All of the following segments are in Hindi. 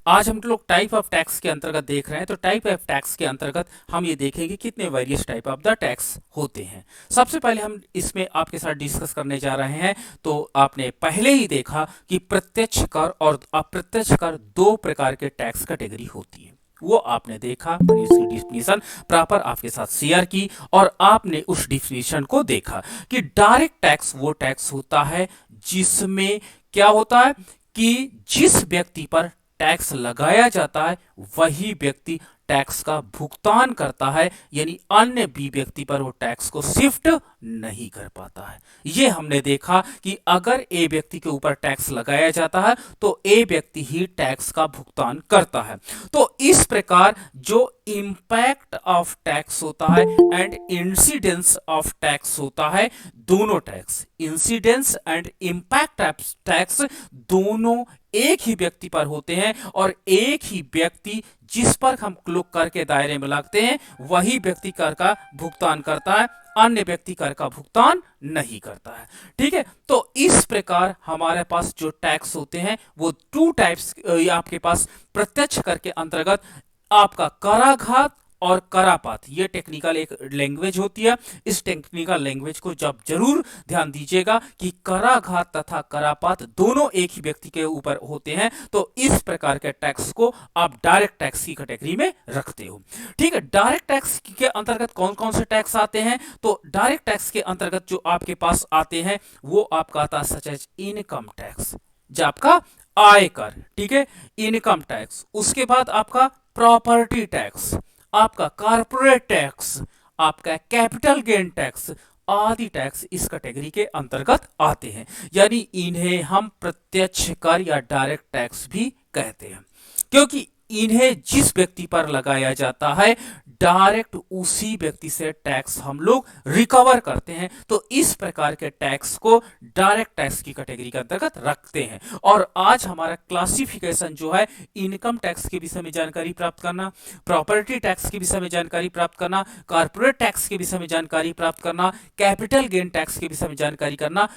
आज हम लोग टाइप ऑफ टैक्स के अंतर्गत देख रहे हैं। तो टाइप ऑफ टैक्स के अंतर्गत हम ये देखेंगे कितने various type of the tax होते हैं। सबसे पहले हम इसमें आपके साथ डिस्कस करने जा रहे हैं। तो आपने पहले ही देखा कि प्रत्यक्ष कर और अप्रत्यक्ष कर दो प्रकार के टैक्स कैटेगरी होती है। वो आपने देखा, मैंने इसकी डिफिनीशन प्रॉपर आपके साथ शेयर की और आपने उस डिफिनीशन को देखा कि डायरेक्ट टैक्स वो टैक्स होता है जिसमें क्या होता है कि जिस व्यक्ति पर टैक्स लगाया जाता है वही व्यक्ति टैक्स का भुगतान करता है, यानी अन्य बी व्यक्ति पर वो टैक्स को शिफ्ट नहीं कर पाता है। ये हमने देखा कि अगर ए व्यक्ति के ऊपर टैक्स लगाया जाता है तो ए व्यक्ति ही टैक्स का भुगतान करता है। तो इस प्रकार जो इंपैक्ट ऑफ टैक्स होता है एंड इंसिडेंस ऑफ टैक्स होता है, दोनों tax incidence and impact of tax दोनों एक ही व्यक्ति पर होते हैं और एक ही व्यक्ति जिस पर हम लोग कर के दायरे में लगते हैं वही व्यक्ति कर का भुगतान करता है, अन्य व्यक्ति कर का भुगतान नहीं करता है। ठीक है, तो इस प्रकार हमारे पास जो टैक्स होते हैं वो टू टाइप्स आपके पास प्रत्यक्ष कर के अंतर्गत आपका कराघात और करापात, ये टेक्निकल एक लैंग्वेज होती है। इस टेक्निकल लैंग्वेज को जब जरूर ध्यान दीजिएगा कि कराघात तथा करापात दोनों एक ही व्यक्ति के ऊपर होते हैं। तो इस प्रकार के टैक्स को आप डायरेक्ट टैक्स की कैटेगरी में रखते हो। ठीक है, डायरेक्ट टैक्स के अंतर्गत कौन कौन से टैक्स आते हैं? तो डायरेक्ट टैक्स के अंतर्गत जो आपके पास आते हैं वो आपका आता है सच एज इनकम टैक्स, जो आपका आयकर, ठीक है, इनकम टैक्स। उसके बाद आपका प्रॉपर्टी टैक्स, आपका कॉर्पोरेट टैक्स, आपका कैपिटल गेन टैक्स आदि टैक्स इस कैटेगरी के अंतर्गत आते हैं। यानी इन्हें हम प्रत्यक्ष कर या डायरेक्ट टैक्स भी कहते हैं, क्योंकि इन्हें जिस व्यक्ति पर लगाया जाता है डायरेक्ट उसी व्यक्ति से टैक्स हम लोग रिकवर करते हैं। तो इस प्रकार के टैक्स को डायरेक्ट टैक्स की कैटेगरी के अंतर्गत रखते हैं। और आज हमारा क्लासिफिकेशन जो है इनकम टैक्स के विषय में जानकारी प्राप्त करना, प्रॉपर्टी टैक्स के विषय में जानकारी प्राप्त करना, कॉर्पोरेट टैक्स के विषय में जानकारी प्राप्त करना, कैपिटल गेन टैक्स के विषय में जानकारी करना,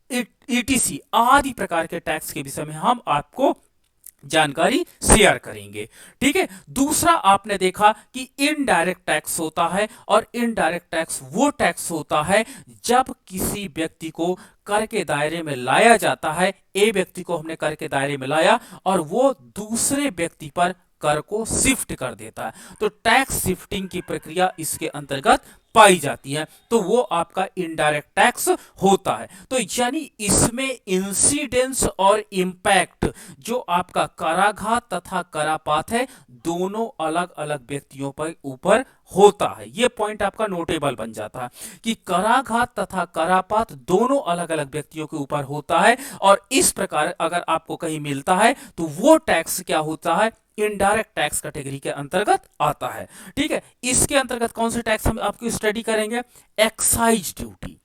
ईटीसी आदि प्रकार के टैक्स के विषय में हम आपको जानकारी शेयर करेंगे। ठीक है, दूसरा आपने देखा कि इनडायरेक्ट टैक्स होता है और इनडायरेक्ट टैक्स वो टैक्स होता है जब किसी व्यक्ति को कर के दायरे में लाया जाता है। ए व्यक्ति को हमने कर के दायरे में लाया और वो दूसरे व्यक्ति पर कर को शिफ्ट कर देता है, तो टैक्स शिफ्टिंग की प्रक्रिया इसके अंतर्गत पाई जाती है। तो वो आपका इनडायरेक्ट टैक्स होता है। तो यानी इसमें इंसिडेंस और इंपैक्ट जो आपका कराघात तथा करापात है दोनों अलग अलग व्यक्तियों पर ऊपर होता है। ये पॉइंट आपका नोटेबल बन जाता है कि कराघात तथा करापात दोनों अलग अलग व्यक्तियों के ऊपर होता है। और इस प्रकार अगर आपको कहीं मिलता है तो वो टैक्स क्या होता है, इनडायरेक्ट टैक्स कैटेगरी के अंतर्गत आता है। ठीक है, इसके अंतर्गत कौन से टैक्स हम आपको स्टडी करेंगे? एक्साइज ड्यूटी,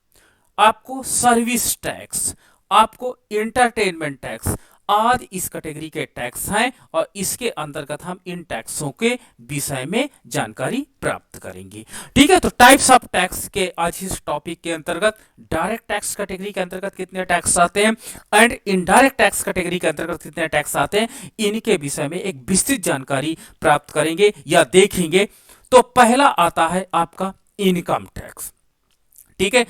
आपको सर्विस टैक्स, आपको इंटरटेनमेंट टैक्स आदि इस कैटेगरी के टैक्स हैं और इसके अंतर्गत हम इन टैक्सों के विषय में जानकारी प्राप्त करेंगे। ठीक है, तो टाइप्स ऑफ टैक्स के आज इस टॉपिक के अंतर्गत डायरेक्ट टैक्स कैटेगरी के अंतर्गत कितने टैक्स आते हैं एंड इनडायरेक्ट टैक्स कैटेगरी के अंतर्गत कितने टैक्स आते हैं, इनके विषय में एक विस्तृत जानकारी प्राप्त करेंगे या देखेंगे। तो पहला आता है आपका इनकम टैक्स। ठीक है,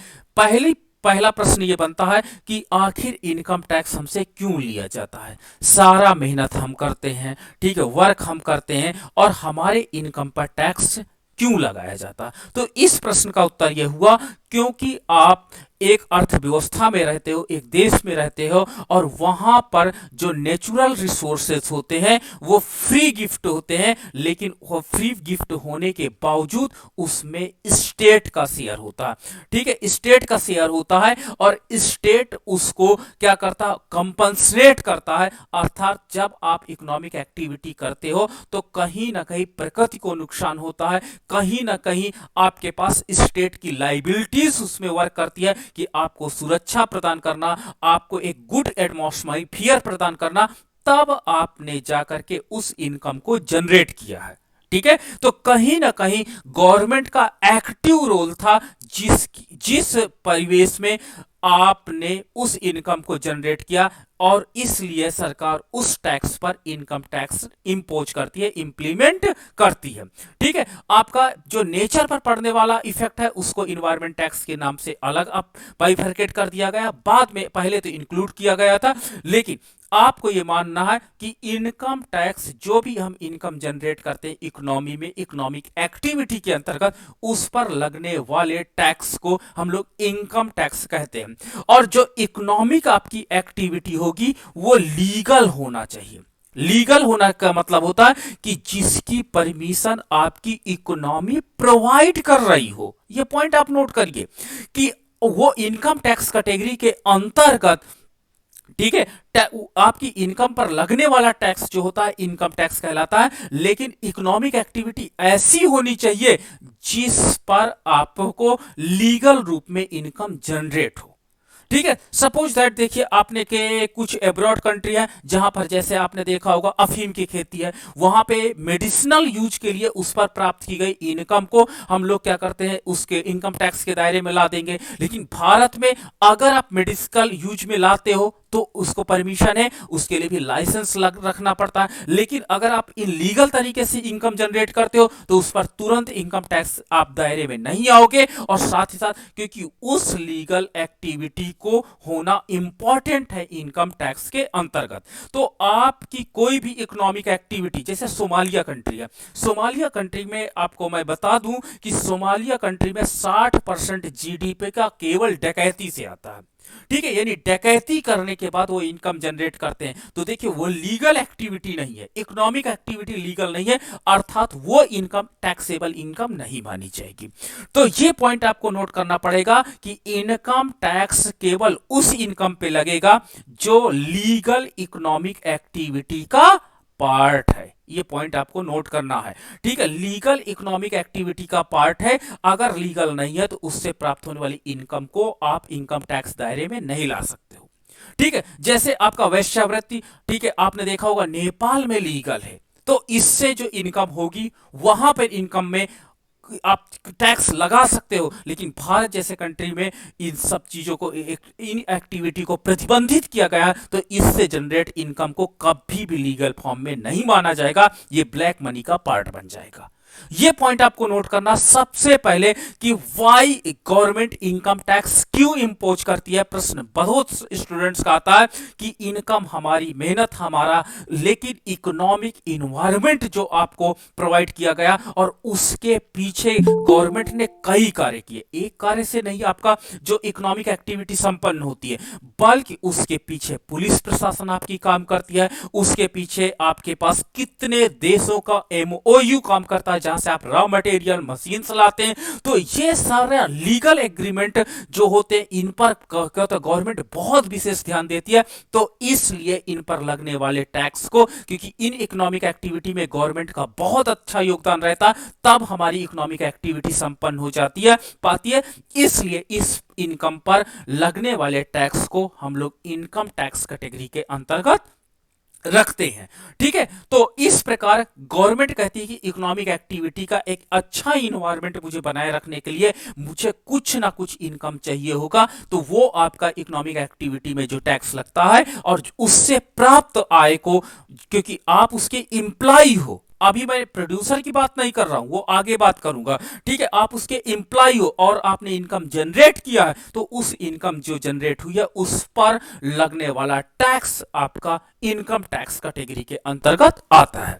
पहला प्रश्न ये बनता है कि आखिर इनकम टैक्स हमसे क्यों लिया जाता है? सारा मेहनत हम करते हैं, ठीक है, वर्क हम करते हैं और हमारे इनकम पर टैक्स क्यों लगाया जाता? तो इस प्रश्न का उत्तर यह हुआ क्योंकि आप एक अर्थव्यवस्था में रहते हो, एक देश में रहते हो और वहां पर जो नेचुरल रिसोर्सेस होते हैं वो फ्री गिफ्ट होते हैं, लेकिन वो फ्री गिफ्ट होने के बावजूद उसमें स्टेट का शेयर होता है। ठीक है, स्टेट का शेयर होता है और स्टेट उसको क्या करता है, कंपनसेट करता है। अर्थात जब आप इकोनॉमिक एक्टिविटी करते हो तो कहीं ना कहीं प्रकृति को नुकसान होता है, कहीं ना कहीं आपके पास स्टेट की लाइबिलिटीज उसमें वर्क करती है कि आपको सुरक्षा प्रदान करना, आपको एक गुड एटमॉस्फेयर प्रदान करना, तब आपने जाकर के उस इनकम को जनरेट किया है। ठीक है, तो कहीं ना कहीं गवर्नमेंट का एक्टिव रोल था जिस परिवेश में आपने उस इनकम को जनरेट किया, और इसलिए सरकार उस टैक्स पर इनकम टैक्स इंपोज करती है, इंप्लीमेंट करती है। ठीक है, आपका जो नेचर पर पड़ने वाला इफेक्ट है उसको इन्वायरमेंट टैक्स के नाम से अलग अब बाइफरकेट कर दिया गया, बाद में पहले तो इंक्लूड किया गया था, लेकिन आपको यह मानना है कि इनकम टैक्स जो भी हम इनकम जनरेट करते हैं इकोनॉमी में, इकोनॉमिक एक्टिविटी के अंतर्गत, उस पर लगने वाले टैक्स को हम लोग इनकम टैक्स कहते हैं। और जो इकोनॉमिक आपकी एक्टिविटी होगी वो लीगल होना चाहिए। लीगल होना का मतलब होता है कि जिसकी परमिशन आपकी इकोनॉमी प्रोवाइड कर रही हो। यह पॉइंट आप नोट करिए कि वो इनकम टैक्स कैटेगरी के अंतर्गत, ठीक है, आपकी इनकम पर लगने वाला टैक्स जो होता है इनकम टैक्स कहलाता है, लेकिन इकोनॉमिक एक्टिविटी ऐसी होनी चाहिए जिस पर आपको लीगल रूप में इनकम जनरेट हो। ठीक है, सपोज दैट देखिए आपने के कुछ एब्रॉड कंट्री है जहां पर जैसे आपने देखा होगा अफीम की खेती है, वहां पे मेडिसिनल यूज के लिए उस पर प्राप्त की गई इनकम को हम लोग क्या करते हैं, उसके इनकम टैक्स के दायरे में ला देंगे। लेकिन भारत में अगर आप मेडिकल यूज में लाते हो तो उसको परमिशन है, उसके लिए भी लाइसेंस रखना पड़ता है। लेकिन अगर आप इलीगल तरीके से इनकम जनरेट करते हो तो उस पर तुरंत इनकम टैक्स आप दायरे में नहीं आओगे, और साथ ही साथ क्योंकि उस लीगल एक्टिविटी को होना इंपॉर्टेंट है इनकम टैक्स के अंतर्गत। तो आपकी कोई भी इकोनॉमिक एक्टिविटी, जैसे सोमालिया कंट्री है, सोमालिया कंट्री में आपको मैं बता दूं कि सोमालिया कंट्री में 60% जीडीपी का केवल डकैती से आता है। ठीक है, यानी डकैती करने के बाद वो इनकम जनरेट करते हैं। तो देखिए वो लीगल एक्टिविटी नहीं है, इकोनॉमिक एक्टिविटी लीगल नहीं है, अर्थात वो इनकम टैक्सेबल इनकम नहीं मानी जाएगी। तो ये पॉइंट आपको नोट करना पड़ेगा कि इनकम टैक्स केवल उस इनकम पे लगेगा जो लीगल इकोनॉमिक एक्टिविटी का पार्ट है। ये पॉइंट आपको नोट करना है। ठीक है, लीगल इकोनॉमिक एक्टिविटी का पार्ट है, अगर लीगल नहीं है तो उससे प्राप्त होने वाली इनकम को आप इनकम टैक्स दायरे में नहीं ला सकते हो। ठीक है, जैसे आपका वेश्यावृत्ति, ठीक है, आपने देखा होगा नेपाल में लीगल है, तो इससे जो इनकम होगी वहां पर इनकम में आप टैक्स लगा सकते हो। लेकिन भारत जैसे कंट्री में इन सब चीजों को, इन एक्टिविटी को प्रतिबंधित किया गया है, तो इससे जनरेट इनकम को कभी भी लीगल फॉर्म में नहीं माना जाएगा, ये ब्लैक मनी का पार्ट बन जाएगा। ये पॉइंट आपको नोट करना सबसे पहले कि वाई गवर्नमेंट इनकम टैक्स क्यों इंपोज करती है। प्रश्न बहुत स्टूडेंट्स का आता है कि इनकम हमारी, मेहनत हमारा, लेकिन इकोनॉमिक इन्वायरमेंट जो आपको प्रोवाइड किया गया और उसके पीछे गवर्नमेंट ने कई कार्य किए, एक कार्य से नहीं आपका जो इकोनॉमिक एक्टिविटी संपन्न होती है, बल्कि उसके पीछे पुलिस प्रशासन आपकी काम करती है, उसके पीछे आपके पास कितने देशों का एमओयू काम करता है जहां से आप रॉ मटेरियल मशीन लाते हैं। तो ये सारा लीगल एग्रीमेंट जो होते हैं इन पर गवर्नमेंट बहुत विशेष ध्यान देती है। तो इसलिए इन पर लगने वाले टैक्स को, क्योंकि इन इकोनॉमिक एक्टिविटी में गवर्नमेंट का बहुत अच्छा योगदान रहता, तब हमारी इकोनॉमिक एक्टिविटी संपन्न हो जाती है, पाती है, इसलिए इस इनकम पर लगने वाले टैक्स को हम लोग इनकम टैक्स कैटेगरी के अंतर्गत रखते हैं। ठीक है, तो इस प्रकार गवर्नमेंट कहती है कि इकोनॉमिक एक्टिविटी का एक अच्छा इन्वायरमेंट मुझे बनाए रखने के लिए मुझे कुछ ना कुछ इनकम चाहिए होगा, तो वो आपका इकोनॉमिक एक्टिविटी में जो टैक्स लगता है और उससे प्राप्त आय को, क्योंकि आप उसके एम्प्लॉय हो, अभी मैं प्रोड्यूसर की बात नहीं कर रहा हूं, वो आगे बात करूंगा। ठीक है, आप उसके एम्प्लॉय हो और आपने इनकम जनरेट किया है, तो उस इनकम जो जनरेट हुई है उस पर लगने वाला टैक्स आपका इनकम टैक्स कैटेगरी के अंतर्गत आता है।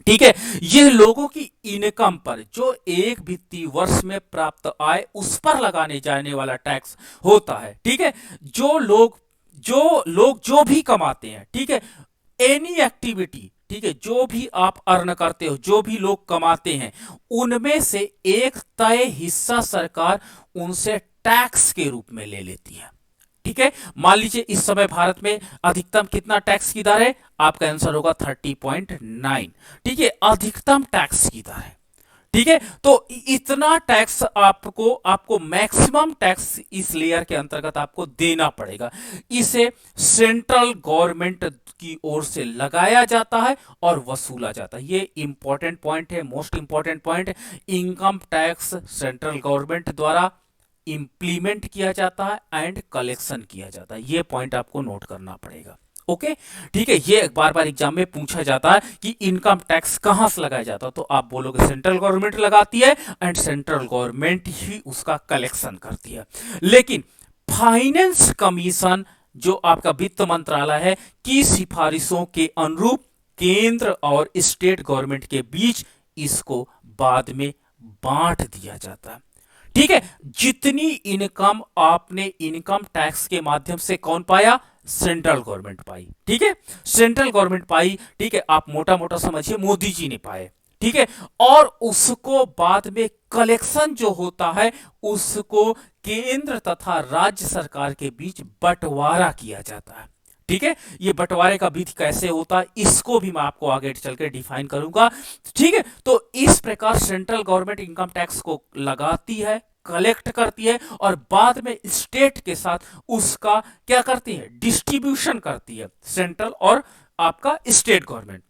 ठीक है, यह लोगों की इनकम पर जो एक वित्तीय वर्ष में प्राप्त आय उस पर लगाने जाने वाला टैक्स होता है। ठीक है, जो लोग जो भी कमाते हैं, ठीक है, एनी एक्टिविटी, ठीक है, जो भी आप अर्न करते हो, जो भी लोग कमाते हैं, उनमें से एक तय हिस्सा सरकार उनसे टैक्स के रूप में ले लेती है। ठीक है, मान लीजिए इस समय भारत में अधिकतम कितना टैक्स की दर है, आपका आंसर होगा 30.9। ठीक है, अधिकतम टैक्स की दर है। ठीक है, तो इतना टैक्स आपको मैक्सिमम टैक्स इस लेयर के अंतर्गत आपको देना पड़ेगा। इसे सेंट्रल गवर्नमेंट की ओर से लगाया जाता है और वसूला जाता है। ये इंपॉर्टेंट पॉइंट है, most important point. Income tax central government द्वारा इंप्लीमेंट किया जाता है एंड कलेक्शन किया जाता है। ये पॉइंट आपको नोट करना पड़ेगा। ओके, ठीक है। ये बार बार एग्जाम में पूछा जाता है कि इनकम टैक्स कहां से लगाया जाता है, तो आप बोलोगे सेंट्रल गवर्नमेंट लगाती है एंड सेंट्रल गवर्नमेंट ही उसका कलेक्शन करती है। लेकिन फाइनेंस कमीशन जो आपका वित्त मंत्रालय है की सिफारिशों के अनुरूप केंद्र और स्टेट गवर्नमेंट के बीच इसको बाद में बांट दिया जाता है। ठीक है, जितनी इनकम आपने इनकम टैक्स के माध्यम से कौन पाया, सेंट्रल गवर्नमेंट पाई। ठीक है, सेंट्रल गवर्नमेंट पाई। ठीक है, आप मोटा मोटा समझिए मोदी जी ने पाए। ठीक है, और उसको बाद में कलेक्शन जो होता है उसको केंद्र तथा राज्य सरकार के बीच बंटवारा किया जाता है। ठीक है, ये बंटवारे का विधि कैसे होता है इसको भी मैं आपको आगे चल के डिफाइन करूंगा। ठीक है, तो इस प्रकार सेंट्रल गवर्नमेंट इनकम टैक्स को लगाती है, कलेक्ट करती है और बाद में स्टेट के साथ उसका क्या करती है, डिस्ट्रीब्यूशन करती है, सेंट्रल और आपका स्टेट गवर्नमेंट।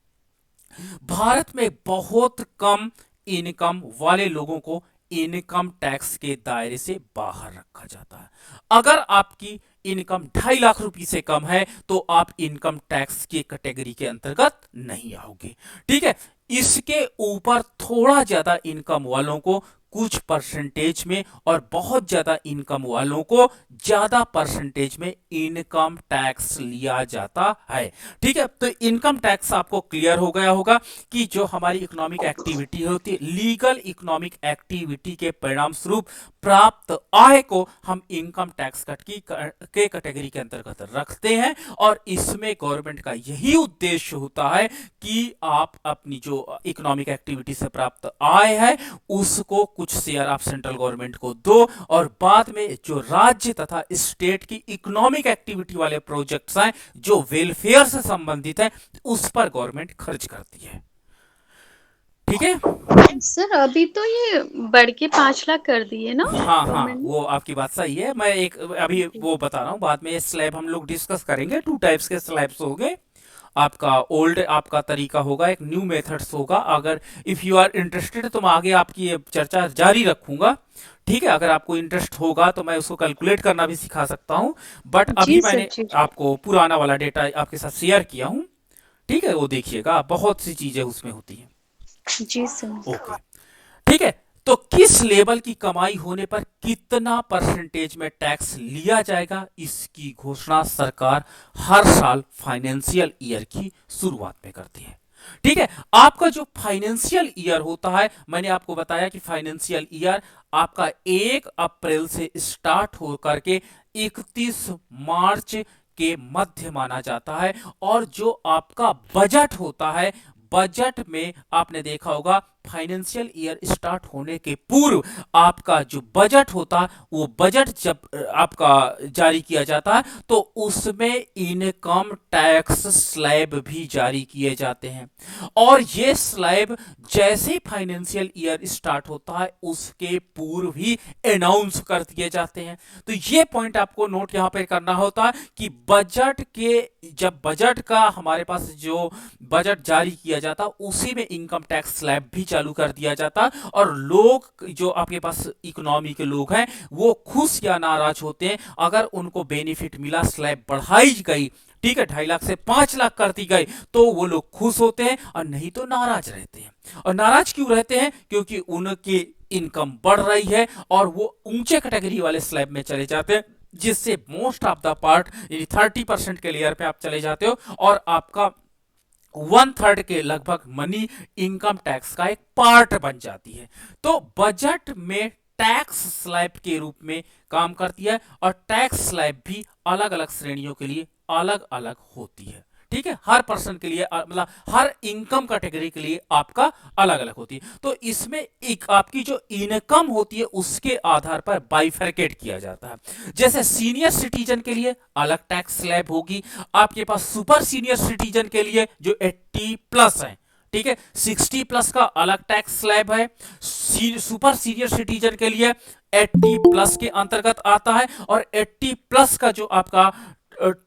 भारत में बहुत कम इनकम वाले लोगों को इनकम टैक्स के दायरे से बाहर रखा जाता है। अगर आपकी इनकम 2.5 लाख रुपए से कम है तो आप इनकम टैक्स की कैटेगरी के अंतर्गत नहीं आओगे। ठीक है, इसके ऊपर थोड़ा ज्यादा इनकम वालों को कुछ परसेंटेज में और बहुत ज्यादा इनकम वालों को ज्यादा परसेंटेज में इनकम टैक्स लिया जाता है। ठीक है, तो इनकम टैक्स आपको क्लियर हो गया होगा कि जो हमारी इकोनॉमिक एक्टिविटी होती है, लीगल इकोनॉमिक एक्टिविटी के परिणाम स्वरूप प्राप्त आय को हम इनकम टैक्स कट की के कैटेगरी के अंतर्गत रखते हैं और इसमें गवर्नमेंट का यही उद्देश्य होता है कि आप अपनी जो इकोनॉमिक एक्टिविटी से प्राप्त आय है उसको कुछ शेयर आप सेंट्रल गवर्नमेंट को दो और बाद में जो राज्य तथा स्टेट की इकोनॉमिक एक्टिविटी वाले प्रोजेक्ट्स हैं जो वेलफेयर से संबंधित है उस पर गवर्नमेंट खर्च करती है। ठीक है सर, अभी तो ये बढ़ के 5 लाख कर दिए ना हाँ हाँ, गवर्नमेंट ने? वो आपकी बात सही है। मैं एक अभी जी। वो बता रहा हूँ, बाद में स्लैब हम लोग डिस्कस करेंगे। 2 टाइप्स के स्लैब्स होंगे, आपका ओल्ड आपका तरीका होगा, एक न्यू मेथड्स होगा। अगर इफ यू आर इंटरेस्टेड तो मैं आगे आपकी ये चर्चा जारी रखूंगा। ठीक है, अगर आपको इंटरेस्ट होगा तो मैं उसको कैलकुलेट करना भी सिखा सकता हूँ, बट जी अभी सर, मैंने जी जी। आपको पुराना वाला डेटा आपके साथ शेयर किया हूँ। ठीक है, वो देखिएगा, बहुत सी चीजें उसमें होती हैं। जी सर। ओके, ठीक है। तो किस लेवल की कमाई होने पर कितना परसेंटेज में टैक्स लिया जाएगा इसकी घोषणा सरकार हर साल फाइनेंशियल ईयर की शुरुआत में करती है। ठीक है, आपका जो फाइनेंशियल ईयर होता है, मैंने आपको बताया कि फाइनेंशियल ईयर आपका 1 अप्रैल से स्टार्ट हो करके 31 मार्च के मध्य माना जाता है। और जो आपका बजट होता है, बजट में आपने देखा होगा फाइनेंशियल ईयर स्टार्ट होने के पूर्व आपका जो बजट होता है वो बजट जब आपका जारी किया जाता है तो उसमें इनकम टैक्स स्लैब भी जारी किए जाते हैं। और ये स्लैब जैसे फाइनेंशियल ईयर स्टार्ट होता है उसके पूर्व ही अनाउंस कर दिए जाते हैं। तो ये पॉइंट आपको नोट यहां पे करना होता है कि बजट के जब बजट का हमारे पास जो बजट जारी किया जाता उसी में इनकम टैक्स स्लैब भी चालू कर दिया जाता और लोग जो आपके पास इकोनॉमी के लोग हैं वो खुश या नाराज होते हैं। अगर उनको बेनिफिट मिला, स्लैब बढ़ाई गई, ठीक है, 2.5 लाख से 5 लाख कर दी गई, तो वो लोग खुश होते हैं और नहीं तो नाराज रहते हैं। और नाराज क्यों रहते हैं? क्योंकि उनकी इनकम बढ़ रही है और वो ऊंचे कैटेगरी वाले स्लैब में चले जाते हैं जिससे मोस्ट ऑफ द पार्ट यानी 30% के लेयर पे आप चले जाते हो और आपका 1/3 के लगभग मनी इनकम टैक्स का एक पार्ट बन जाती है। तो बजट में टैक्स स्लैब के रूप में काम करती है और टैक्स स्लैब भी अलग अलग श्रेणियों के लिए अलग अलग होती है। ठीक है, हर पर्सन के लिए मतलब हर इनकम कैटेगरी के लिए आपका अलग अलग होती है। तो इसमें एक आपकी जो इनकम होती है उसके आधार पर बाइफरकेट किया जाता है। जैसे सीनियर सिटीजन के लिए अलग टैक्स स्लैब होगी, आपके पास सुपर सीनियर सिटीजन के लिए जो 80+ है, ठीक है, 60+ का अलग टैक्स स्लैब है। सुपर सीनियर सिटीजन के लिए 80+ के अंतर्गत आता है और 80+ का जो आपका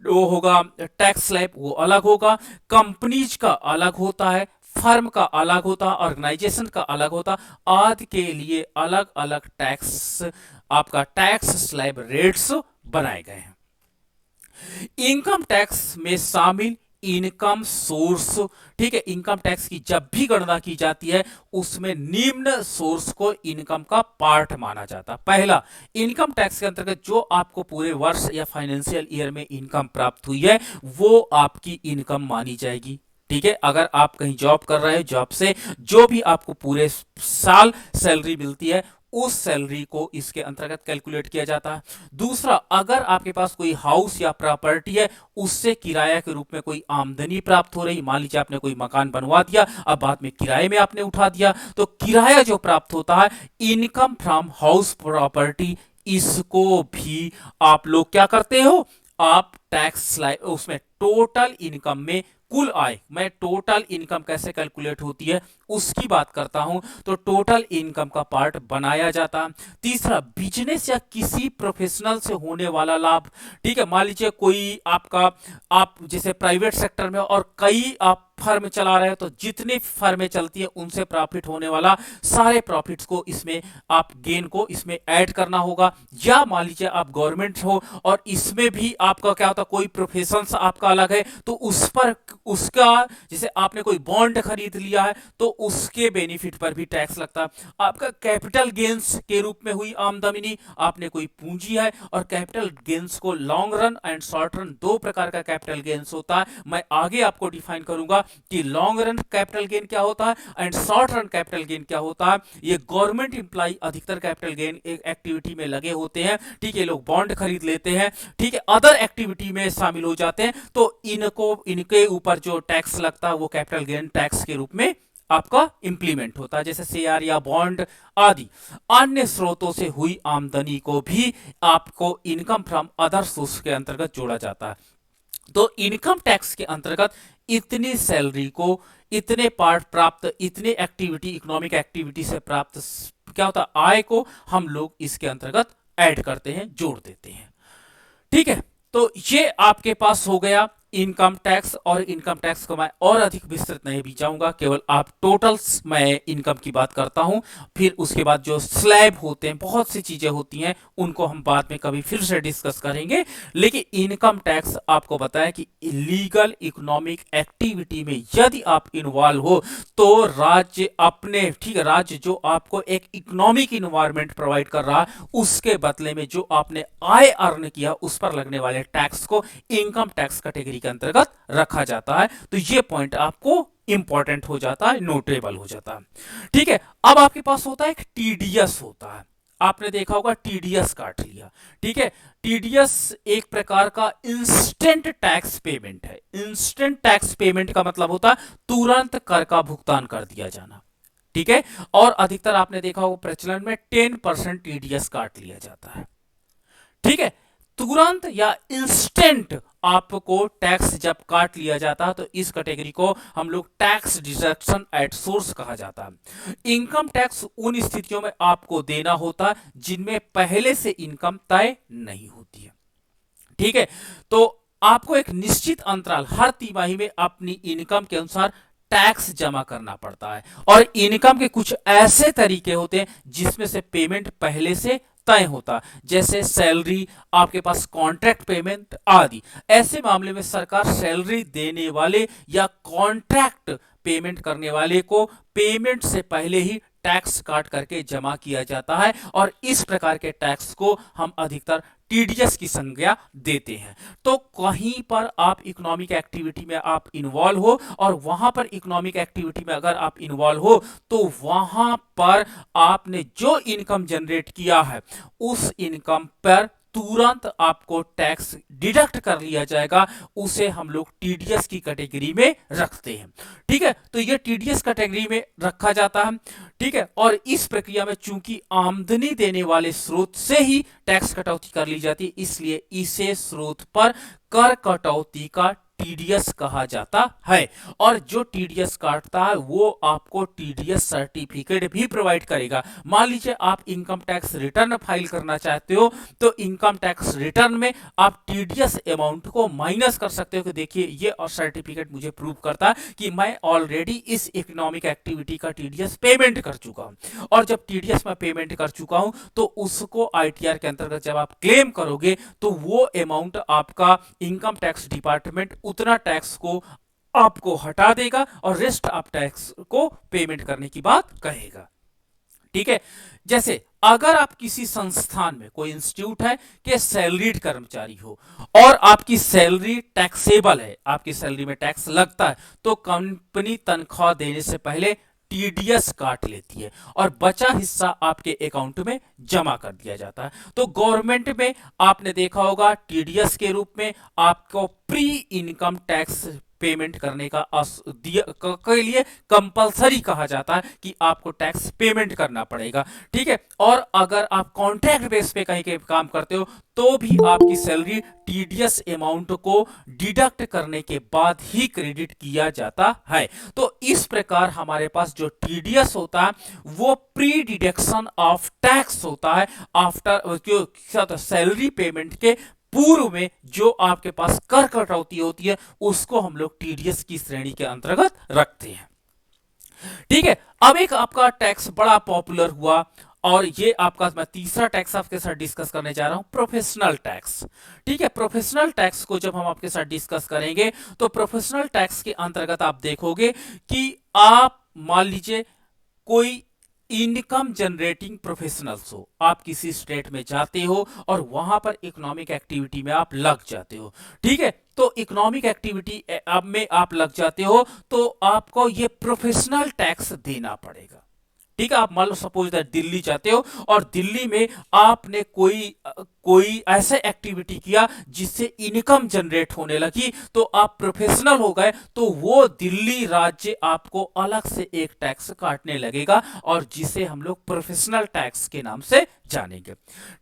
वो होगा टैक्स स्लैब वो अलग होगा। कंपनीज का अलग होता है, फर्म का अलग होता, ऑर्गेनाइजेशन का अलग होता, आदि के लिए अलग अलग टैक्स, आपका टैक्स स्लैब रेट्स बनाए गए हैं। इनकम टैक्स में शामिल इनकम सोर्स, ठीक है, इनकम टैक्स की जब भी गणना की जाती है उसमें निम्न सोर्स को इनकम का पार्ट माना जाता है। पहला, इनकम टैक्स के अंतर्गत जो आपको पूरे वर्ष या फाइनेंशियल ईयर में इनकम प्राप्त हुई है वो आपकी इनकम मानी जाएगी। ठीक है, अगर आप कहीं जॉब कर रहे हैं, जॉब से जो भी आपको पूरे साल सैलरी मिलती है उस सैलरी को इसके अंतर्गत कैलकुलेट किया जाता है। दूसरा, अगर आपके पास कोई हाउस या प्रॉपर्टी है, उससे किराया के रूप में कोई आमदनी प्राप्त हो रही, मान लीजिए आपने कोई मकान बनवा दिया, अब बाद में किराए में आपने उठा दिया, तो किराया जो प्राप्त होता है, इनकम फ्रॉम हाउस प्रॉपर्टी, इसको भी आप लोग क्या करते हो, आप टैक्स उसमें टोटल इनकम में कुल आय, मैं टोटल इनकम कैसे कैलकुलेट होती है उसकी बात करता हूं, तो टोटल इनकम का पार्ट बनाया जाता। तीसरा, बिजनेस या किसी प्रोफेशनल से होने वाला लाभ, ठीक है, मान लीजिए कोई आपका, आप जैसे प्राइवेट सेक्टर में और कई आप फर्म चला रहे हो, तो जितनी फर्में चलती है उनसे प्रॉफिट होने वाला सारे प्रॉफिट्स को इसमें आप गेन को इसमें ऐड करना होगा। या मान लीजिए आप गवर्नमेंट हो और इसमें भी आपका क्या होता, कोई प्रोफेशन आपका अलग है, तो उस पर उसका, जैसे आपने कोई बॉन्ड खरीद लिया है तो उसके बेनिफिट पर भी टैक्स लगता है। आपका कैपिटल गेन्स के रूप में हुई आमदनी, आपने कोई पूंजी है, और कैपिटल गेन्स को long run and short run दो प्रकार का कैपिटल गेन्स होता है, मैं आगे आपको डिफाइन करूंगा कि लॉन्ग रन कैपिटल गेन क्या होता है and short run capital gain क्या होता है। ये गवर्नमेंट एम्प्लॉय अधिकतर कैपिटल गेन एक एक्टिविटी में लगे होते हैं, ठीक है, लोग बॉन्ड खरीद लेते हैं, ठीक है, अदर एक्टिविटी में शामिल हो जाते हैं, तो इनको, इनके ऊपर जो टैक्स लगता है वो कैपिटल गेन टैक्स के रूप में आपका इंप्लीमेंट होता है, जैसे शेयर या बॉन्ड आदि। अन्य स्रोतों से हुई आमदनी को भी आपको इनकम फ्रॉम अदर सोर्स के अंतर्गत जोड़ा जाता है। तो इनकम टैक्स के अंतर्गत इतनी सैलरी को, इतने पार्ट प्राप्त, इतने एक्टिविटी, इकोनॉमिक एक्टिविटी से प्राप्त क्या होता है, आय को हम लोग इसके अंतर्गत ऐड करते हैं, जोड़ देते हैं। ठीक है, तो ये आपके पास हो गया इनकम टैक्स, और इनकम टैक्स को मैं और अधिक विस्तृत नहीं भी जाऊंगा, केवल आप टोटल्स मैं इनकम की बात करता हूं, फिर उसके बाद जो स्लैब होते हैं, बहुत सी चीजें होती हैं, उनको हम बाद में कभी फिर से डिस्कस करेंगे। लेकिन इनकम टैक्स आपको बताया कि लीगल इकोनॉमिक एक्टिविटी में यदि आप इन्वॉल्व हो तो राज्य अपने, ठीक है, राज्य जो आपको एक इकोनॉमिक इन्वायरमेंट प्रोवाइड कर रहा है उसके बदले में जो आपने आय अर्न किया उस पर लगने वाले टैक्स को इनकम टैक्स कैटेगरी के अंतर्गत रखा जाता है। तो ये पॉइंट आपको इंपॉर्टेंट हो जाता है, नोटेबल हो जाता है। ठीक है, अब आपके पास होता है एक टीडीएस होता है, आपने देखा होगा टीडीएस काट लिया, ठीक है, टीडीएस एक प्रकार का इंस्टेंट टैक्स पेमेंट है। इंस्टेंट टैक्स पेमेंट का मतलब होता है तुरंत कर का भुगतान कर दिया जाना, ठीक है, और अधिकतर आपने देखा होगा प्रचलन में 10% टीडीएस काट लिया जाता है। ठीक है, तुरंत या इंस्टेंट आपको टैक्स जब काट लिया जाता है तो इस कैटेगरी को हम लोग टैक्स डिडक्शन एट सोर्स कहा जाता है। इनकम टैक्स उन स्थितियों में आपको देना होता है जिनमें पहले से इनकम तय नहीं होती है। ठीक है, तो आपको एक निश्चित अंतराल हर तिमाही में अपनी इनकम के अनुसार टैक्स जमा करना पड़ता है, और इनकम के कुछ ऐसे तरीके होते हैं जिसमें से पेमेंट पहले से तय होता, जैसे सैलरी, आपके पास कॉन्ट्रैक्ट पेमेंट आदि। ऐसे मामले में सरकार सैलरी देने वाले या कॉन्ट्रैक्ट पेमेंट करने वाले को पेमेंट से पहले ही टैक्स काट करके जमा किया जाता है, और इस प्रकार के टैक्स को हम अधिकतर टीडीएस की संज्ञा देते हैं। तो कहीं पर आप इकोनॉमिक एक्टिविटी में आप इन्वॉल्व हो, और वहां पर इकोनॉमिक एक्टिविटी में अगर आप इन्वॉल्व हो तो वहां पर आपने जो इनकम जनरेट किया है उस इनकम पर तुरंत आपको टैक्स डिडक्ट कर लिया जाएगा, उसे हम लोग टीडीएस की कैटेगरी में रखते हैं। ठीक है, तो ये टीडीएस कैटेगरी में रखा जाता है। ठीक है, और इस प्रक्रिया में चूंकि आमदनी देने वाले स्रोत से ही टैक्स कटौती कर ली जाती है, इसलिए इसे स्रोत पर कर कटौती का टीडीएस कहा जाता है। और जो टीडीएस काटता है वो आपको टीडीएस सर्टिफिकेट भी प्रोवाइड करेगा। मान लीजिए आप इनकम टैक्स रिटर्न फाइल करना चाहते हो, तो इनकम टैक्स रिटर्न में आप टीडीएस अमाउंट को माइनस कर सकते हो कि देखिए ये और सर्टिफिकेट मुझे प्रूव करता है कि मैं ऑलरेडी इस इकोनॉमिक एक्टिविटी का टीडीएस पेमेंट कर चुका हूं। और जब टीडीएस मैं पेमेंट कर चुका हूं तो उसको आईटीआर के अंतर्गत जब आप क्लेम करोगे तो वो अमाउंट आपका इनकम टैक्स डिपार्टमेंट उतना टैक्स को आपको हटा देगा और रेस्ट ऑफ टैक्स को पेमेंट करने की बात कहेगा। ठीक है। जैसे अगर आप किसी संस्थान में, कोई इंस्टीट्यूट है कि सैलरीड कर्मचारी हो और आपकी सैलरी टैक्सेबल है, आपकी सैलरी में टैक्स लगता है, तो कंपनी तनख्वाह देने से पहले टीडीएस काट लेती है और बचा हिस्सा आपके अकाउंट में जमा कर दिया जाता है। तो गवर्नमेंट में आपने देखा होगा टीडीएस के रूप में आपको प्री इनकम टैक्स पेमेंट करने का के लिए कंपलसरी कहा जाता है कि आपको टैक्स पेमेंट करना पड़ेगा। ठीक है। और अगर आप कॉन्ट्रैक्ट बेस पे कहीं के काम करते हो तो भी आपकी सैलरी टीडीएस अमाउंट को डिडक्ट करने के बाद ही क्रेडिट किया जाता है। तो इस प्रकार हमारे पास जो टीडीएस होता है वो प्री डिडक्शन ऑफ टैक्स होता है, आफ्टर सैलरी पेमेंट के पूर्व में जो आपके पास कर कटौती होती है उसको हम लोग टीडीएस की श्रेणी के अंतर्गत रखते हैं। ठीक है। अब एक आपका टैक्स बड़ा पॉपुलर हुआ और ये आपका मैं तीसरा टैक्स आपके साथ डिस्कस करने जा रहा हूं, प्रोफेशनल टैक्स। ठीक है। प्रोफेशनल टैक्स को जब हम आपके साथ डिस्कस करेंगे तो प्रोफेशनल टैक्स के अंतर्गत आप देखोगे कि आप मान लीजिए कोई इनकम जनरेटिंग प्रोफेशनल्स हो, आप किसी स्टेट में जाते हो और वहां पर इकोनॉमिक एक्टिविटी में आप लग जाते हो। ठीक है। तो इकोनॉमिक एक्टिविटी में आप लग जाते हो तो आपको ये प्रोफेशनल टैक्स देना पड़ेगा। ठीक है। आप मान लो सपोज दैट दिल्ली जाते हो और दिल्ली में आपने कोई ऐसा एक्टिविटी किया जिससे इनकम जनरेट होने लगी, तो आप प्रोफेशनल हो गए, तो वो दिल्ली राज्य आपको अलग से एक टैक्स काटने लगेगा और जिसे हम लोग प्रोफेशनल टैक्स के नाम से जानेंगे।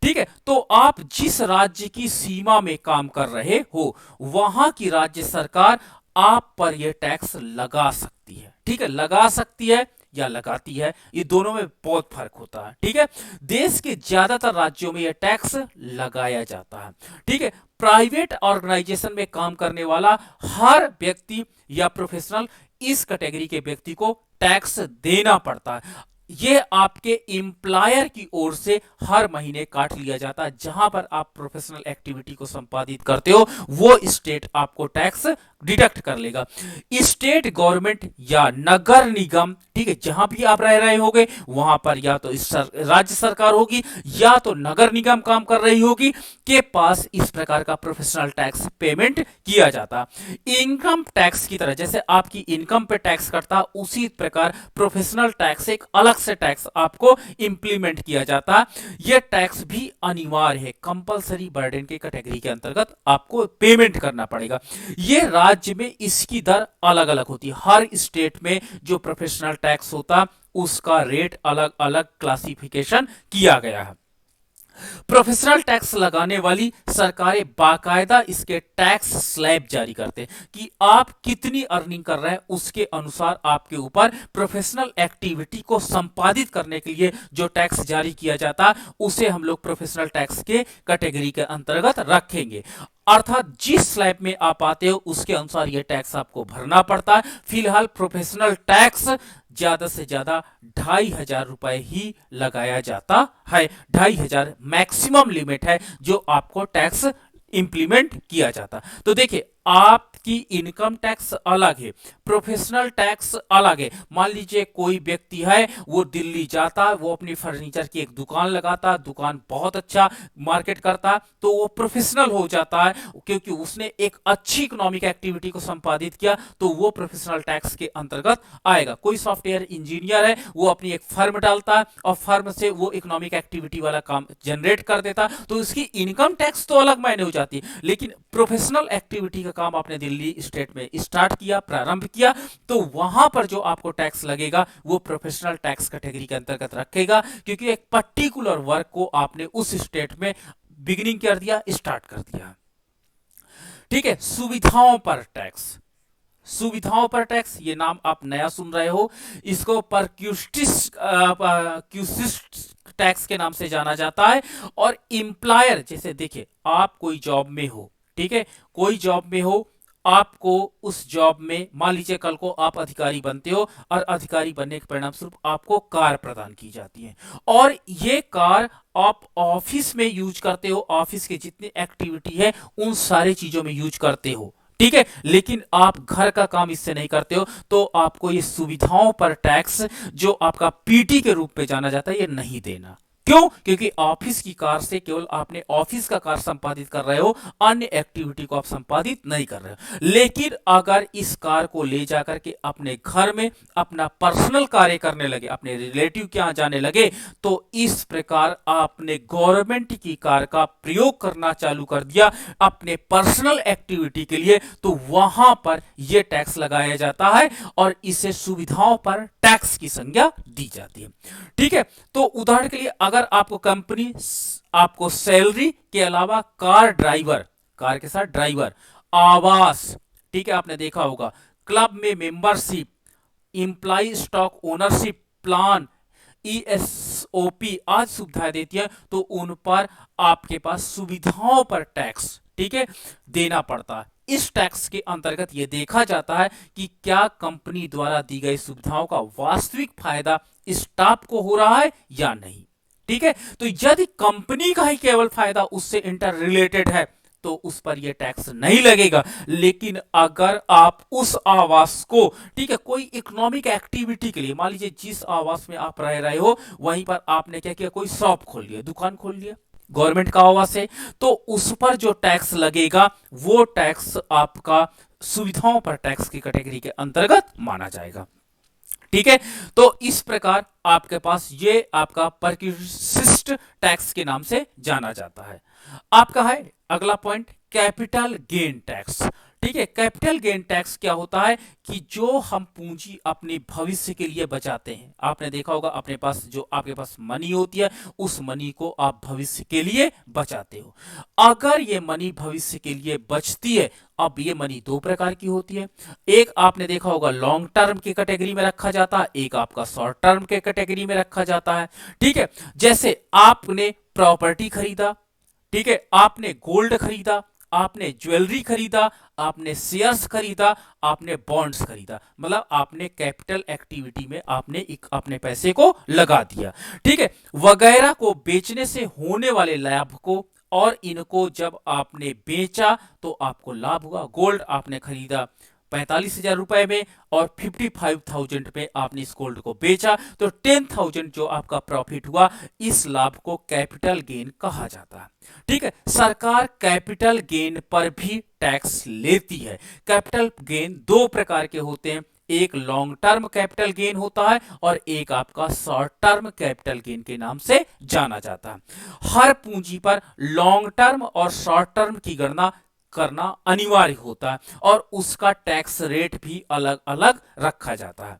ठीक है। तो आप जिस राज्य की सीमा में काम कर रहे हो वहां की राज्य सरकार आप पर यह टैक्स लगा सकती है। ठीक है। लगा सकती है या लगाती है, ये दोनों में बहुत फर्क होता है। ठीक है। देश के ज्यादातर राज्यों में यह टैक्स लगाया जाता है। ठीक है। प्राइवेट ऑर्गेनाइजेशन में काम करने वाला हर व्यक्ति या प्रोफेशनल इस कैटेगरी के व्यक्ति को टैक्स देना पड़ता है। ये आपके एम्प्लॉयर की ओर से हर महीने काट लिया जाता है। जहां पर आप प्रोफेशनल एक्टिविटी को संपादित करते हो वो स्टेट आपको टैक्स डिडक्ट कर लेगा। स्टेट गवर्नमेंट या नगर निगम, ठीक है, जहां भी आप रह रहे होगे वहां पर या तो राज्य सरकार होगी या तो नगर निगम काम कर रही होगी के पास इस प्रकार का प्रोफेशनल टैक्स पेमेंट किया जाता। इनकम टैक्स की तरह जैसे आपकी इनकम पे टैक्स करता उसी प्रकार प्रोफेशनल टैक्स एक अलग से टैक्स आपको इंप्लीमेंट किया जाता। यह टैक्स भी अनिवार्य है, कंपलसरी बर्डन के कैटेगरी के अंतर्गत आपको पेमेंट करना पड़ेगा। यह राज्य में इसकी दर अलग अलग होती है। हर स्टेट में जो प्रोफेशनल टैक्स होता उसका रेट अलग अलग क्लासिफिकेशन किया गया है। प्रोफेशनल टैक्स लगाने वाली सरकारें बाकायदा इसके टैक्स स्लैब जारी करते हैं कि आप कितनी अर्निंग कर रहे हैं उसके अनुसार आपके ऊपर प्रोफेशनल एक्टिविटी को संपादित करने के लिए जो टैक्स जारी किया जाता है उसे हम लोग प्रोफेशनल टैक्स के कैटेगरी के अंतर्गत रखेंगे। अर्थात जिस स्लैब में आप आते हो उसके अनुसार यह टैक्स आपको भरना पड़ता है। फिलहाल प्रोफेशनल टैक्स ज्यादा से ज्यादा 2500 रुपए ही लगाया जाता है। 2500 मैक्सिमम लिमिट है जो आपको टैक्स इंप्लीमेंट किया जाता। तो देखिए आपकी इनकम टैक्स अलग है, प्रोफेशनल टैक्स अलग है। मान लीजिए कोई व्यक्ति है वो दिल्ली जाता, वो अपनी फर्नीचर की एक दुकान लगाता, दुकान बहुत अच्छा मार्केट करता, तो वो प्रोफेशनल हो जाता है क्योंकि उसने एक अच्छी इकोनॉमिक एक्टिविटी को संपादित किया, तो वो प्रोफेशनल टैक्स के अंतर्गत आएगा। कोई सॉफ्टवेयर इंजीनियर है वो अपनी एक फर्म डालता है और फर्म से वो इकोनॉमिक एक्टिविटी वाला काम जनरेट कर देता, तो उसकी इनकम टैक्स तो अलग मायने हो जाती है। लेकिन प्रोफेशनल एक्टिविटी का काम आपने दिल्ली स्टेट में स्टार्ट किया, प्रारंभ किया, तो वहां पर जो आपको टैक्स लगेगा वो प्रोफेशनल टैक्स कैटेगरी के अंतर्गत रखेगा क्योंकि एक पर्टिकुलर वर्क को आपने उस स्टेट में बिगिनिंग कर दिया, स्टार्ट कर दिया। ठीक है, सुविधाओं पर टैक्स, सुविधाओं पर टैक्स, ये नाम आप नया सुन रहे हो। इसको क्यूसिस्ट टैक्स के नाम से जाना जाता है। और इम्प्लायर, जैसे देखिए आप कोई जॉब में हो, ठीक है, कोई जॉब में हो, आपको उस जॉब में मान लीजिए कल को आप अधिकारी बनते हो और अधिकारी बनने के परिणाम स्वरूप आपको कार प्रदान की जाती है और ये कार आप ऑफिस में यूज करते हो, ऑफिस के जितनी एक्टिविटी है उन सारी चीजों में यूज करते हो, ठीक है, लेकिन आप घर का काम इससे नहीं करते हो, तो आपको ये सुविधाओं पर टैक्स जो आपका पीटी के रूप में जाना जाता है ये नहीं देना। क्यों? क्योंकि ऑफिस की कार से केवल आपने ऑफिस का कार्य संपादित कर रहे हो, अन्य एक्टिविटी को आप संपादित नहीं कर रहे हो। लेकिन अगर इस कार को ले जाकर के अपने घर में अपना पर्सनल कार्य करने लगे, अपने रिलेटिव के यहां जाने लगे, तो इस प्रकार आपने गवर्नमेंट की कार का प्रयोग करना चालू कर दिया अपने पर्सनल एक्टिविटी के लिए, तो वहां पर यह टैक्स लगाया जाता है और इसे सुविधाओं पर टैक्स की संज्ञा दी जाती है। ठीक है, तो उदाहरण के लिए अगर आपको कंपनी आपको सैलरी के अलावा कार ड्राइवर, कार के साथ ड्राइवर, आवास, ठीक है, आपने देखा होगा क्लब में membership, employee stock ownership plan, ESOP आज सुविधाएं देती है, तो उन पर आपके पास सुविधाओं पर टैक्स, ठीक है, देना पड़ता है। इस टैक्स के अंतर्गत यह देखा जाता है कि क्या कंपनी द्वारा दी गई सुविधाओं का वास्तविक फायदा स्टाफ को हो रहा है या नहीं। ठीक है, तो यदि कंपनी का ही केवल फायदा उससे इंटर रिलेटेड है तो उस पर यह टैक्स नहीं लगेगा। लेकिन अगर आप उस आवास को, ठीक है, कोई इकोनॉमिक एक्टिविटी के लिए, मान लीजिए जिस आवास में आप रह रहे हो वहीं पर आपने क्या किया, कोई शॉप खोल लिया, दुकान खोल लिया, गवर्नमेंट का आवास है, तो उस पर जो टैक्स लगेगा वो टैक्स आपका सुविधाओं पर टैक्स की कैटेगरी के अंतर्गत माना जाएगा। ठीक है, तो इस प्रकार आपके पास ये आपका परक्यूसिस्ट टैक्स के नाम से जाना जाता है। आपका है अगला पॉइंट कैपिटल गेन टैक्स। ठीक है, कैपिटल गेन टैक्स क्या होता है कि जो हम पूंजी अपने भविष्य के लिए बचाते हैं, आपने देखा होगा अपने पास जो आपके पास मनी होती है उस मनी को आप भविष्य के लिए बचाते हो। अगर ये मनी भविष्य के लिए बचती है, अब ये मनी दो प्रकार की होती है, एक आपने देखा होगा लॉन्ग टर्म की कैटेगरी में रखा जाता है, एक आपका शॉर्ट टर्म के कैटेगरी में रखा जाता है। ठीक है, जैसे आपने प्रॉपर्टी खरीदा, ठीक है, आपने गोल्ड खरीदा, आपने ज्वेलरी खरीदा, आपने शेयर्स खरीदा, आपने बॉन्ड्स खरीदा, मतलब आपने कैपिटल एक्टिविटी में आपने अपने पैसे को लगा दिया। ठीक है, वगैरह को बेचने से होने वाले लाभ को और इनको जब आपने बेचा तो आपको लाभ हुआ। गोल्ड आपने खरीदा 45,000 रुपए में और 55,000 में आपने इस गोल्ड को बेचा, तो 10,000 जो आपका प्रॉफिट हुआ, इस लाभ को कैपिटल गेन कहा जाता है। ठीक है, सरकार कैपिटल गेन पर भी टैक्स लेती है। कैपिटल गेन दो प्रकार के होते हैं, एक लॉन्ग टर्म कैपिटल गेन होता है और एक आपका शॉर्ट टर्म कैपिटल गेन के नाम से जाना जाता है। हर पूंजी पर लॉन्ग टर्म और शॉर्ट टर्म की गणना करना अनिवार्य होता है और उसका टैक्स रेट भी अलग अलग रखा जाता है।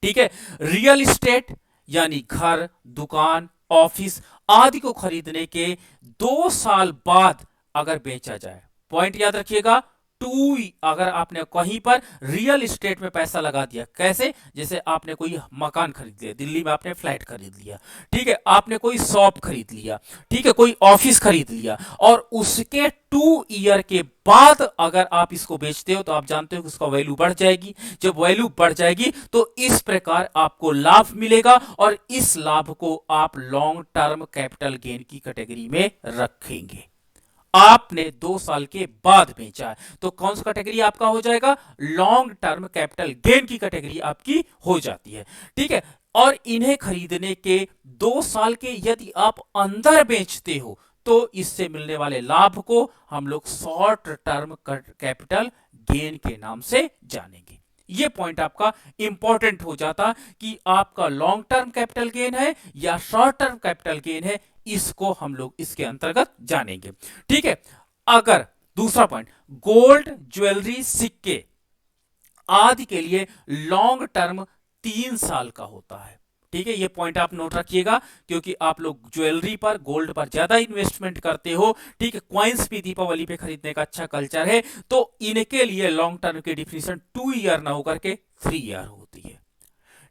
ठीक है, रियल एस्टेट यानी घर, दुकान, ऑफिस आदि को खरीदने के 2 साल बाद अगर बेचा जाए, पॉइंट याद रखिएगा, अगर आपने कहीं पर रियल एस्टेट में पैसा लगा दिया, कैसे, जैसे आपने कोई मकान खरीद लिया, दिल्ली में आपने फ्लैट खरीद लिया, ठीक है, आपने कोई शॉप खरीद लिया, ठीक है, कोई ऑफिस खरीद लिया और उसके 2 ईयर के बाद अगर आप इसको बेचते हो तो आप जानते हो कि उसका वैल्यू बढ़ जाएगी। जब वैल्यू बढ़ जाएगी तो इस प्रकार आपको लाभ मिलेगा और इस लाभ को आप लॉन्ग टर्म कैपिटल गेन की कैटेगरी में रखेंगे। आपने 2 साल के बाद बेचा है तो कौन सा कैटेगरी आपका हो जाएगा, लॉन्ग टर्म कैपिटल गेन की कैटेगरी आपकी हो जाती है। ठीक है, और इन्हें खरीदने के 2 साल के यदि आप अंदर बेचते हो तो इससे मिलने वाले लाभ को हम लोग शॉर्ट टर्म कैपिटल गेन के नाम से जानेंगे। ये पॉइंट आपका इंपॉर्टेंट हो जाता कि आपका लॉन्ग टर्म कैपिटल गेन है या शॉर्ट टर्म कैपिटल गेन है, इसको हम लोग इसके अंतर्गत जानेंगे। ठीक है, अगर दूसरा पॉइंट, गोल्ड, ज्वेलरी, सिक्के आदि के लिए लॉन्ग टर्म 3 साल का होता है। ठीक है, ये पॉइंट आप नोट रखिएगा, क्योंकि आप लोग ज्वेलरी पर, गोल्ड पर ज्यादा इन्वेस्टमेंट करते हो। ठीक है, क्वाइंस भी दीपावली पे खरीदने का अच्छा कल्चर है, तो इनके लिए लॉन्ग टर्म की डिफिनेशन 2 ईयर ना होकर के 3 ईयर होती है।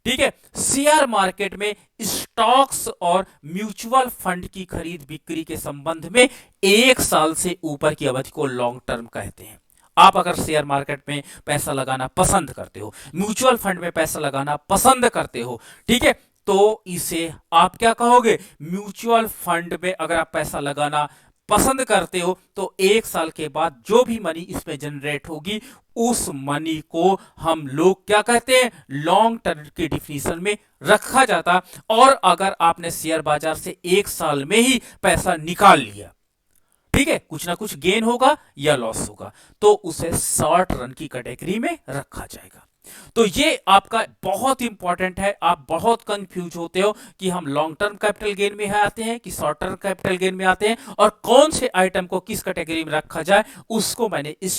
ठीक है, शेयर मार्केट में स्टॉक्स और म्यूचुअल फंड की खरीद बिक्री के संबंध में 1 साल से ऊपर की अवधि को लॉन्ग टर्म कहते हैं। आप अगर शेयर मार्केट में पैसा लगाना पसंद करते हो, म्यूचुअल फंड में पैसा लगाना पसंद करते हो, ठीक है, तो इसे आप क्या कहोगे? म्यूचुअल फंड में अगर आप पैसा लगाना पसंद करते हो तो 1 साल के बाद जो भी मनी इसमें जनरेट होगी, उस मनी को हम लोग क्या कहते हैं? लॉन्ग टर्म की डिफिनेशन में रखा जाता। और अगर आपने शेयर बाजार से 1 साल में ही पैसा निकाल लिया, ठीक है, कुछ ना कुछ गेन होगा या लॉस होगा, तो उसे शॉर्ट रन की कैटेगरी में रखा जाएगा। तो ये आपका बहुत इंपॉर्टेंट है। आप बहुत कंफ्यूज होते हो कि हम लॉन्ग टर्म कैपिटल गेन में आते हैं कि शॉर्ट टर्म कैपिटल गेन में आते हैं, और कौन से आइटम को किस कैटेगरी में रखा जाए, उसको मैंने इस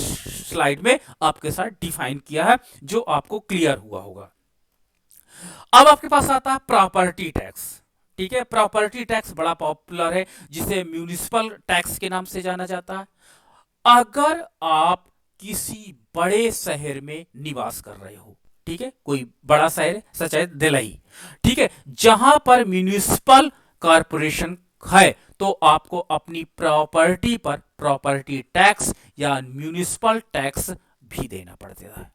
स्लाइड में आपके साथ डिफाइन किया है, जो आपको क्लियर हुआ होगा। अब आपके पास आता है प्रॉपर्टी टैक्स। ठीक है, प्रॉपर्टी टैक्स बड़ा पॉपुलर है, जिसे म्यूनिसिपल टैक्स के नाम से जाना जाता है। अगर आप किसी बड़े शहर में निवास कर रहे हो, ठीक है, कोई बड़ा शहर सच है दिल्ली, ठीक है, जहां पर म्यूनिसिपल कॉरपोरेशन है, तो आपको अपनी प्रॉपर्टी पर प्रॉपर्टी टैक्स या म्यूनिसिपल टैक्स भी देना पड़ता है।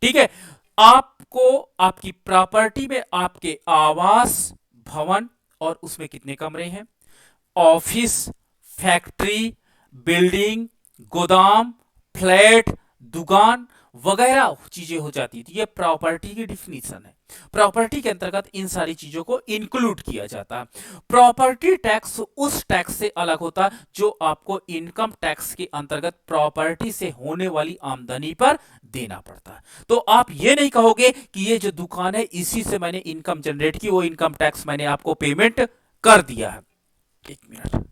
ठीक है, आपको आपकी प्रॉपर्टी में आपके आवास, भवन और उसमें कितने कमरे हैं, ऑफिस, फैक्ट्री, बिल्डिंग, गोदाम, फ्लैट, दुकान वगैरह चीजें हो जाती थी। ये प्रॉपर्टी की डिफिनीशन है। प्रॉपर्टी के अंतर्गत इन सारी चीजों को इंक्लूड किया जाता है। प्रॉपर्टी टैक्स उस टैक्स से अलग होता है जो आपको इनकम टैक्स के अंतर्गत प्रॉपर्टी से होने वाली आमदनी पर देना पड़ता है। तो आप ये नहीं कहोगे कि ये जो दुकान है इसी से मैंने इनकम जनरेट की, वो इनकम टैक्स मैंने आपको पेमेंट कर दिया है। एक मिनट,